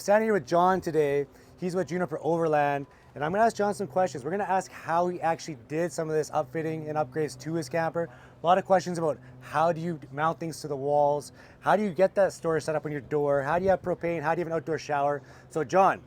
Standing here with John today. He's with Juniper Overland, and I'm going to ask John some questions. We're going to ask how he actually did some of this upfitting and upgrades to his camper. A lot of questions about how do you mount things to the walls, how do you get that storage set up on your door, how do you have propane, how do you have an outdoor shower. So John,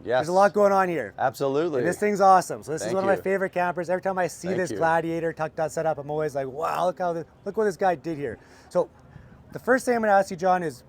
yes, there's a lot going on here. Absolutely. And this thing's awesome. So this is Thank one of you. my favorite campers. Every time I see Thank this you. Gladiator tucked out set up, I'm always like, wow, look what this guy did here. So the first thing I'm going to ask you, John, is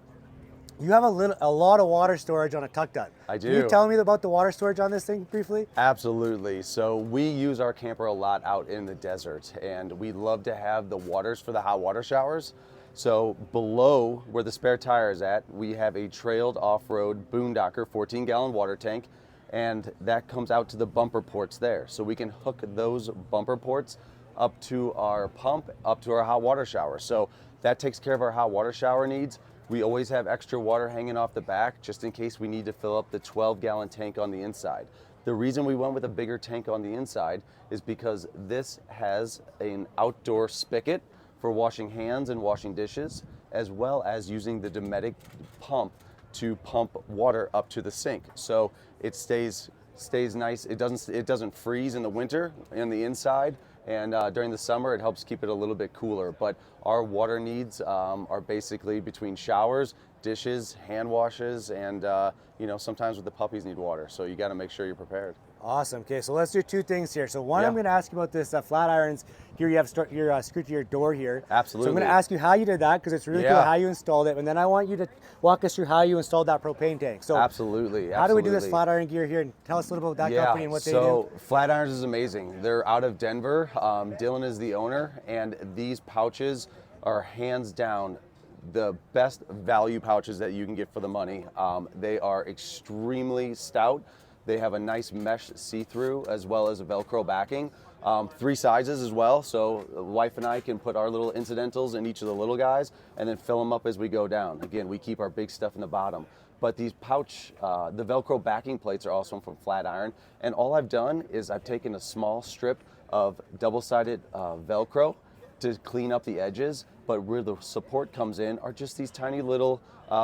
you have a lot of water storage on a tuck hut. I do. Can you tell me about the water storage on this thing briefly? Absolutely. So we use our camper a lot out in the desert, and we love to have the waters for the hot water showers. So below where the spare tire is at, we have a trailed off-road boondocker 14-gallon water tank, and that comes out to the bumper ports there. So we can hook those bumper ports up to our pump, up to our hot water shower. So that takes care of our hot water shower needs. We always have extra water hanging off the back just in case we need to fill up the 12-gallon tank on the inside. The reason we went with a bigger tank on the inside is because this has an outdoor spigot for washing hands and washing dishes, as well as using the Dometic pump to pump water up to the sink. So it stays nice. It doesn't freeze in the winter in the inside, and during the summer it helps keep it a little bit cooler. But our water needs are basically between showers, dishes, hand washes, and sometimes with the puppies need water. So you got to make sure you're prepared. Awesome. Okay, so let's do two things here. So one, Yeah. I'm going to ask you about this flat irons. Here you have your screwed to your door here. Absolutely. So I'm going to ask you how you did that, because it's really cool how you installed it. And then I want you to walk us through how you installed that propane tank. So Absolutely. how do we do this flat iron gear here? And tell us a little bit about that company and what they do. So Flat Irons is amazing. They're out of Denver. Dylan is the owner, and these pouches are hands down the best value pouches that you can get for the money. They are extremely stout. They have a nice mesh see-through as well as a Velcro backing. 3 sizes as well, so the wife and I can put our little incidentals in each of the little guys and then fill them up as we go down. Again, we keep our big stuff in the bottom. But these the Velcro backing plates are also from Flat Iron, and all I've done is I've taken a small strip of double-sided Velcro to clean up the edges, but where the support comes in are just these tiny little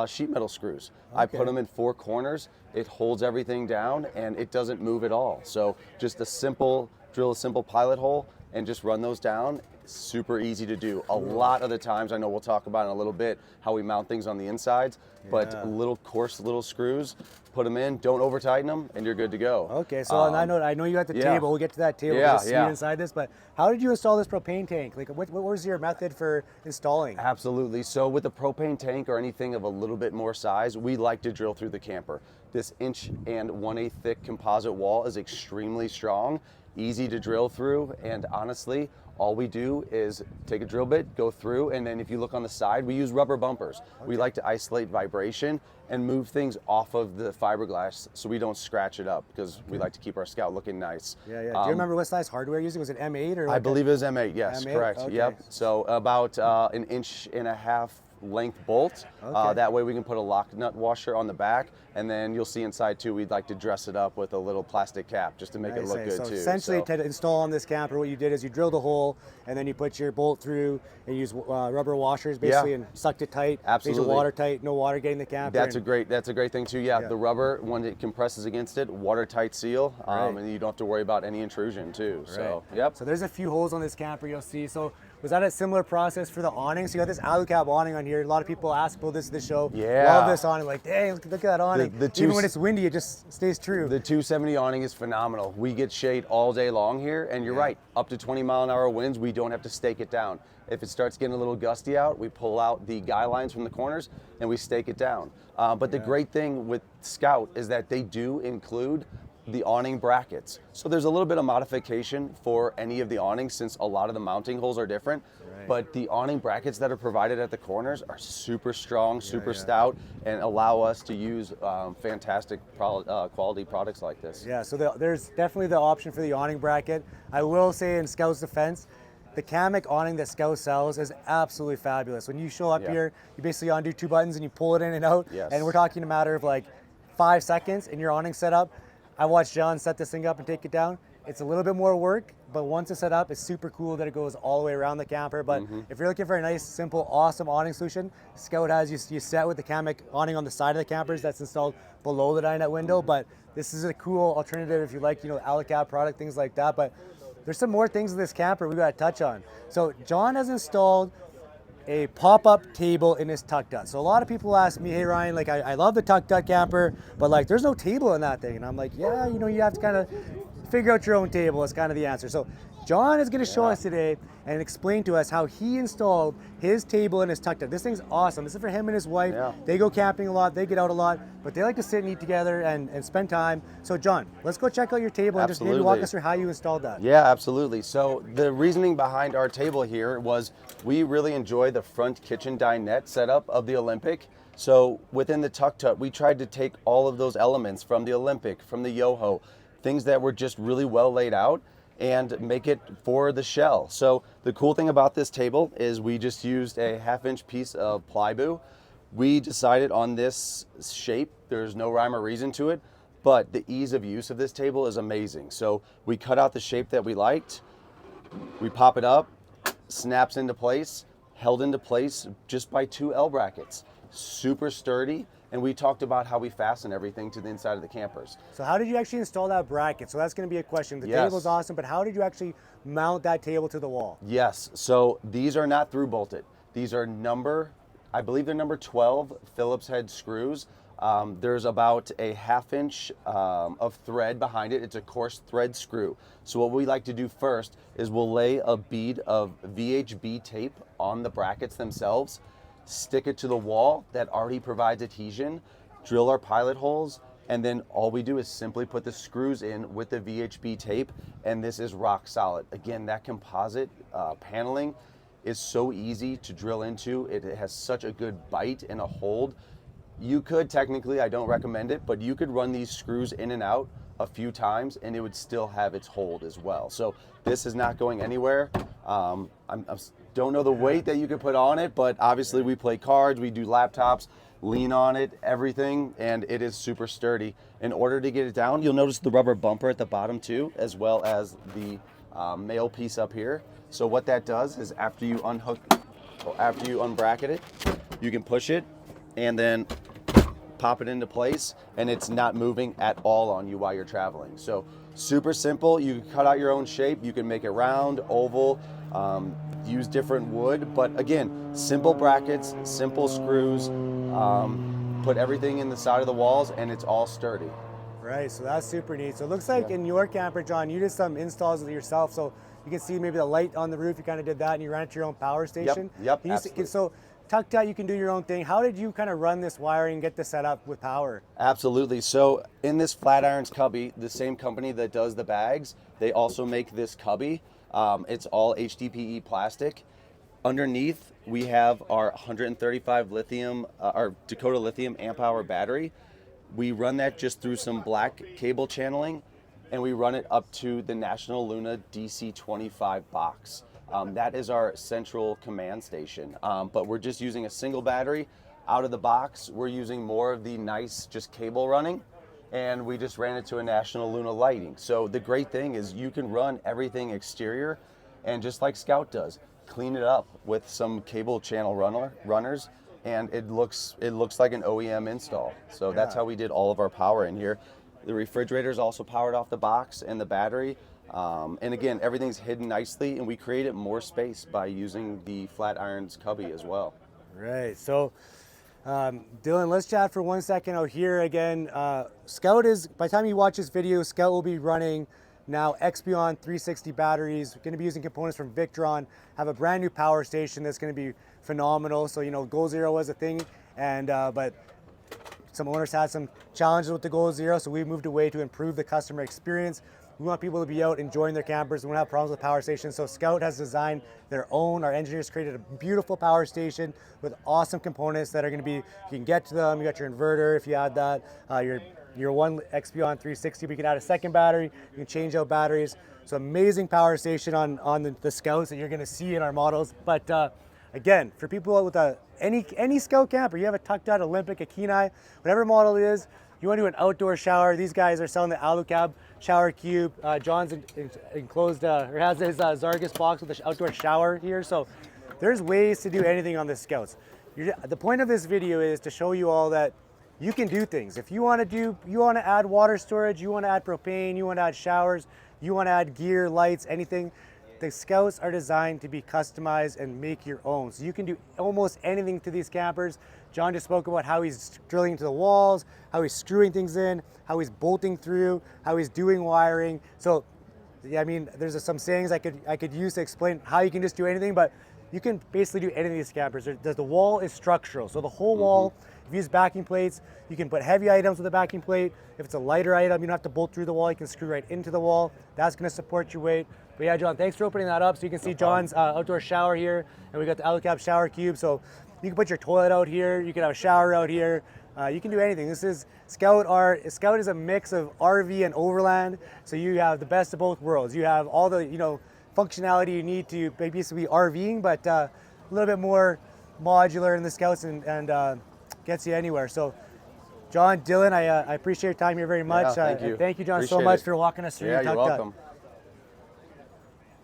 sheet metal screws. I put them in 4 corners. It holds everything down and it doesn't move at all. So just drill a simple pilot hole and just run those down. Super easy to do. A lot of the times, I know we'll talk about in a little bit how we mount things on the insides, but coarse little screws, put them in, don't over tighten them, and you're good to go. Okay, so and I know you got the table. We'll get to that table. There's a seat inside this, but how did you install this propane tank? Like, what was your method for installing? Absolutely. So with a propane tank or anything of a little bit more size, we like to drill through the camper. This 1.1 inch thick composite wall is extremely strong, easy to drill through, and honestly, all we do is take a drill bit, go through, and then if you look on the side, we use rubber bumpers. We like to isolate vibration and move things off of the fiberglass so we don't scratch it up, because we like to keep our Scout looking nice. Do you remember what size hardware you're using? Was it M8 or? I believe it was M8, yes, M8? correct. Okay. Yep. So about 1.5 inch length bolt. That way we can put a lock nut washer on the back, and then you'll see inside too, we'd like to dress it up with a little plastic cap just to make it look good so too. Essentially, to install on this camper, what you did is you drilled a hole, and then you put your bolt through and use rubber washers basically, and sucked it tight. Absolutely. Makes it watertight, no water getting the camper. That's a great thing too. Yeah, the rubber, when it compresses against it, watertight seal, and you don't have to worry about any intrusion too. So So there's a few holes on this camper you'll see. So was that a similar process for the awning? So you got this alucab awning on here. A lot of people ask about this show. Love this awning. Like, dang, look at that awning. Even when it's windy, it just stays true. The 270 awning is phenomenal. We get shade all day long here, and you're right, up to 20-mile-an-hour winds, we don't have to stake it down. If it starts getting a little gusty out, we pull out the guy lines from the corners and we stake it down. But the great thing with Scout is that they do include the awning brackets. So there's a little bit of modification for any of the awnings, since a lot of the mounting holes are different. But the awning brackets that are provided at the corners are super strong, super stout, and allow us to use fantastic quality products like this. Yeah, so there's definitely the option for the awning bracket. I will say, in Scout's defense, the Kamek awning that Scout sells is absolutely fabulous. When you show up here, you basically undo 2 buttons and you pull it in and out. And we're talking a matter of like 5 seconds and your awning set up. I watched John set this thing up and take it down. It's a little bit more work, but once it's set up, it's super cool that it goes all the way around the camper. But if you're looking for a nice, simple, awesome awning solution, Scout has you set with the Kamek awning on the side of the campers that's installed below the dinette window. But this is a cool alternative if you like, Alicab product, things like that. But there's some more things in this camper we got to touch on. So John has installed a pop-up table in his Tuck Dut. So a lot of people ask me, hey Ryan, like I love the Tuck Dut camper, but like there's no table in that thing. And I'm like, yeah, you have to kind of figure out your own table is kind of the answer. So John is going to show us today and explain to us how he installed his table in his Tuck Dut. This thing's awesome. This is for him and his wife. Yeah. They go camping a lot, they get out a lot, but they like to sit and eat together and spend time. So John, let's go check out your table and just maybe walk us through how you installed that. Yeah, absolutely. So the reasoning behind our table here was we really enjoy the front kitchen dinette setup of the Olympic. So within the Tuck Dut, we tried to take all of those elements from the Olympic, from the Yoho, things that were just really well laid out, and make it for the shell. So the cool thing about this table is we just used a 1/2-inch piece of plywood. We decided on this shape. There's no rhyme or reason to it, but the ease of use of this table is amazing. So we cut out the shape that we liked, we pop it up, snaps into place, held into place just by 2 L brackets. Super sturdy. And we talked about how we fasten everything to the inside of the campers. So how did you actually install that bracket? So that's going to be a question. The Yes. table's awesome, but how did you actually mount that table to the wall? Yes, so these are not through bolted. These are I believe they're number 12 Phillips head screws. There's about a 1/2 inch of thread behind it. It's a coarse thread screw. So what we like to do first is we'll lay a bead of VHB tape on the brackets themselves, stick it to the wall that already provides adhesion, drill our pilot holes, and then all we do is simply put the screws in with the VHB tape, and this is rock solid. Again, that composite paneling is so easy to drill into. It has such a good bite and a hold. You could technically, I don't recommend it, but you could run these screws in and out a few times and it would still have its hold as well. So this is not going anywhere. I don't know the weight that you could put on it, but obviously we play cards, we do laptops, lean on it, everything, and it is super sturdy. In order to get it down, you'll notice the rubber bumper at the bottom too, as well as the male piece up here. So what that does is after you unbracket it, you can push it and then pop it into place, and it's not moving at all on you while you're traveling. So super simple. You can cut out your own shape. You can make it round, oval, use different wood, but again, simple brackets, simple screws, put everything in the side of the walls, and it's all sturdy. Right, so that's super neat. So it looks like in your camper, John, you did some installs with yourself. So you can see maybe the light on the roof, you kind of did that, and you ran it to your own power station. Yep, absolutely. So Tuck Dut, you can do your own thing. How did you kind of run this wiring and get this set up with power? Absolutely. So in this Flatirons cubby, the same company that does the bags, they also make this cubby. It's all HDPE plastic. Underneath, we have our 135 lithium, our Dakota lithium amp hour battery. We run that just through some black cable channeling, and we run it up to the National Luna DC25 box. That is our central command station, but we're just using a single battery. Out of the box, we're using more of the nice just cable running, and we just ran it to a National Luna lighting. So the great thing is you can run everything exterior, and just like Scout does, clean it up with some cable channel runners, and it looks like an OEM install. So that's how we did all of our power in here. The refrigerator is also powered off the box and the battery. And again, everything's hidden nicely, and we created more space by using the Flatirons cubby as well. Right, so Dylan, let's chat for 1 second out here again. Scout is, by the time you watch this video, Scout will be running now Expion 360 batteries. We're going to be using components from Victron, have a brand new power station that's going to be phenomenal. So, Goal Zero was a thing, and but some owners had some challenges with the Goal Zero, so we moved away to improve the customer experience. We want people to be out enjoying their campers. We don't have problems with power stations. So Scout has designed their own. Our engineers created a beautiful power station with awesome components that are going to be, you can get to them. You got your inverter if you add that. Your one Expion 360, we can add a second battery. You can change out batteries. So amazing power station on the Scouts that you're going to see in our models. But again, for people with any Scout camper, you have a Tuck Dut, Olympic, a Kenai, whatever model it is, You want to do an outdoor shower, these guys are selling the AluCab shower cube. John's enclosed, or has his Zargus box with the outdoor shower here. So there's ways to do anything on the Scouts. The point of this video is to show you all that you can do things. If you want to add water storage, you want to add propane, you want to add showers, you want to add gear, lights, anything, the Scouts are designed to be customized and make your own. So you can do almost anything to these campers. John just spoke about how he's drilling into the walls, how he's screwing things in, how he's bolting through, how he's doing wiring. So, yeah, I mean, there's some sayings I could use to explain how you can just do anything, but you can basically do any of these campers. The wall is structural, so the whole wall, if you use backing plates, you can put heavy items with a backing plate. If it's a lighter item, you don't have to bolt through the wall, you can screw right into the wall. That's gonna support your weight. But yeah, John, thanks for opening that up. So you can see John's outdoor shower here, and we got the AluCab shower cube. So you can put your toilet out here, you can have a shower out here. You can do anything. This is Scout is a mix of RV and Overland. So you have the best of both worlds. You have all the, functionality you need to basically be RVing, but a little bit more modular in the Scouts and gets you anywhere. So John, Dylan, I appreciate your time here very much. Yeah, thank you. Thank you, John, so Appreciate much it. for walking us through Yeah, your you're tuck welcome.